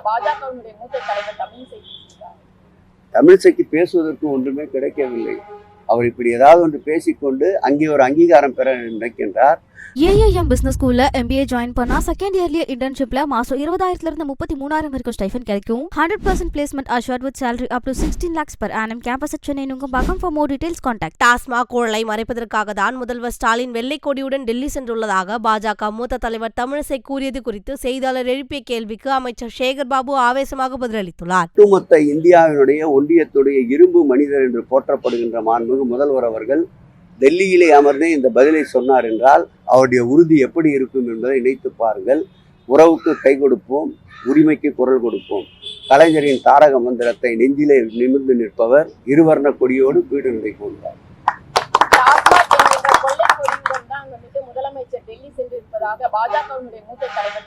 பாஜகவினுடைய மூத்த தலைவர் தமிழிசைக்கு பேசுவதற்கு ஒன்றுமே கிடைக்கவில்லை. அவர் இப்படி ஏதாவது ஒன்று பேசிக்கொண்டு அங்கே ஒரு அங்கீகாரம் பெற நினைக்கின்றார். ஏஐஎம் பிசினஸ் ஸ்கூல்ல MBA ஜாயின் பண்ணா செகண்ட் இயர்லயே இன்டர்ன்ஷிப்ல மாசம் 20,000 இருந்து 33,000 வரைக்கும் ஸ்டைஃபன் கிடைக்கும். 100% placement assured with salary up to 16 lakhs per annum. Campus at Chennai Nungambakkam. For more details contact. TASMAC ஊழலை மறைப்பதற்காக தான் முதல்வர் ஸ்டாலின் வெள்ளை கொடியுடன் டெல்லி சென்றுள்ளதாக பாஜக மூத்த தலைவர் தமிழிசை கூறியது குறித்து செய்தியாளர் எழுப்பிய கேள்விக்கு அமைச்சர் சேகர் பாபு ஆவேசமாக பதிலளித்துள்ளார். ஒட்டுமொத்த இந்தியாவினுடைய ஒன்றியத்துடைய இரும்பு மனிதர் என்று போற்றப்படுகின்ற மாண்புமிகு முதல்வர் அவர்கள் டெல்லியிலே அமர்ந்தே இந்த பதிலை சொன்னார் என்றால் அவருடைய உறுதி எப்படி இருக்கும் என்பதை நினைத்து பாருங்கள். உறவுக்கு கை கொடுப்போம், உரிமைக்கு குரல் கொடுப்போம். கலைஞரின் தாரக மந்திரத்தை நெஞ்சிலே நிமிர்ந்து நிற்பவர் இருவர்ண கொடியோடு வீடு நிலை கொண்டார். முதலமைச்சர் டெல்லி சென்றிருப்பதாக பாஜகவினுடைய மூத்த தலைவர்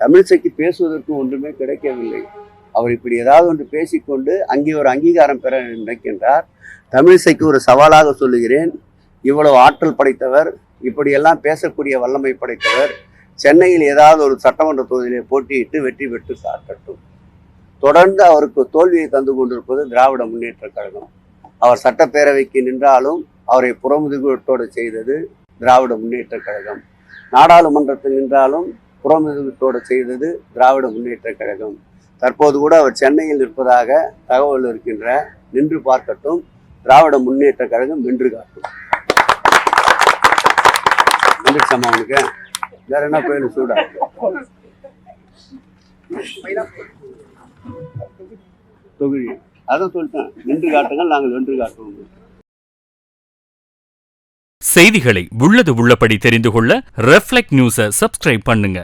தமிழிசைக்கு பேசுவதற்கு ஒன்றுமே கிடைக்கவில்லை. அவர் இப்படி ஏதாவது ஒன்று பேசிக்கொண்டு அங்கே ஒரு அங்கீகாரம் பெற நினைக்கின்றார். தமிழிசைக்கு ஒரு சவாலாக சொல்லுகிறேன். இவ்வளவு ஆற்றல் படைத்தவர், இப்படியெல்லாம் பேசக்கூடிய வல்லமை படைத்தவர் சென்னையில் ஏதாவது ஒரு சட்டமன்ற தொகுதியிலே போட்டியிட்டு வெற்றி பெற்று காட்டட்டும். தொடர்ந்து அவருக்கு தோல்வியை தந்து கொண்டிருப்பது திராவிட முன்னேற்ற கழகம். அவர் சட்டப்பேரவைக்கு நின்றாலும் அவரை புறமுதுகுட்டோடு செய்தது திராவிட முன்னேற்ற கழகம். நாடாளுமன்றத்தில் நின்றாலும் புறமுதுகுட்டோடு செய்தது திராவிட முன்னேற்ற கழகம். தற்போது கூட அவர் சென்னையில் இருப்பதாக தகவல் இருக்கின்ற. நின்று பார்க்கட்டும், திராவிட முன்னேற்ற கழகம் வென்று காட்டும். வந்துடுச்சம்மா அவனுக்கு வேற என்ன போயிடும் சூடா தொகுதி அதான் சொல்லிட்டேன். நின்று காட்டுங்கள், நாங்கள் வென்று காட்டுவோம். செய்திகளை உள்ளது உள்ளபடி தெரிந்து கொள்ள ரெஃப்ளெக்ட் நியூஸை சப்ஸ்கிரைப் பண்ணுங்க.